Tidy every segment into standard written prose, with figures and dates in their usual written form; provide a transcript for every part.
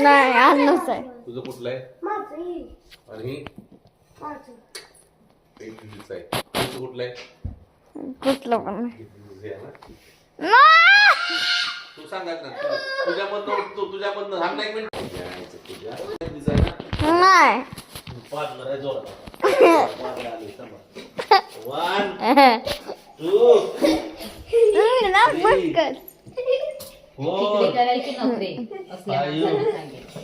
नाही अन्नच आहे. तुझं कुठलं आहे? आणि एक तुझीच आहे. तुझं कुठलं आहे? कुठलं पण नाही. तुझं आहे ना? नाही. तू सांगायचं ना. तुझ्यामधनं सांग ना एक मिनिट. तुझ्या तुझं आहे ना? नाही. पार्टनर आहे जोरात. पार्टनर आली, थांबा. 1 2 तुम्ही ना पटकन. तिकडे करायची नोकरी असल्या माणसाने सांगितलं.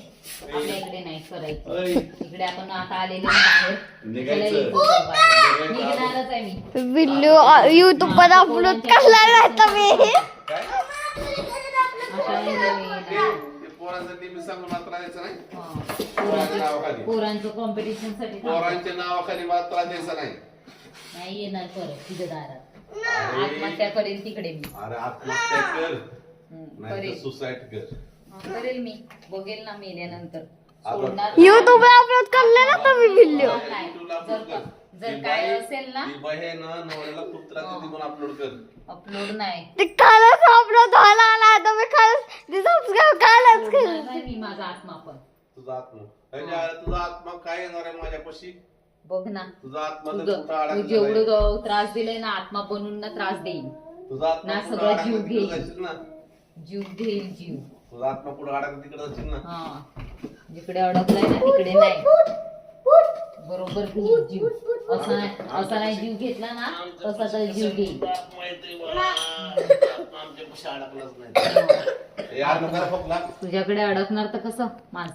आपल्या इकडे नाही करायची. इकडे आपण आता आलेले बाहेर निघणारच आहे मी. व्हिडिओ युट्यूब वर अपलोड करणार आहे तुम्ही. पोरांसाठी मी सांगून मात्र द्यायचं नाही. पोरांचं कॉम्पिटिशन साठी पोरांच्या नावाखाली मात्र द्यायचं नाही. नाही येणार परत तुझ्या दारात आत्महत्या करेल तिकडे मी. अरे आत्महत्या कर, नाही करेल सुसाईड कर. करेल मी. बघेल ना मेल्यानंतर युट्यूब वर अपलोड करले ना तुम्ही व्हिडिओ. जर काय असेल ना नवऱ्याला पुत्राची म्हणून अपलोड कर. अपलोड नाही ते कालच अपलोड झाला ना तुम्ही कालच सबस्क्राइब कालच केलं. नाही मी माझा आत्मा पण तुझा आत्मा काय येणार आहे माझ्यापाशी? बघ ना. तुझा आत्मा तू जेवढं त्रास दिलाय ना आत्मा बनून ना त्रास देईल. तुझा आत्मा ना सगळं जीव घेईल. ना जीव घेईल जीव. तुझा आत्मा पुढे अडकला तिकडे जाशील ना. हा जिकडे अडकलाय ना तिकडे नाही. बरोबर घेईल जीव. असा नाही जीव घेतला ना तसा तर जीव घेईल. तुझ्याकडे अडकणार तर कसं माणसं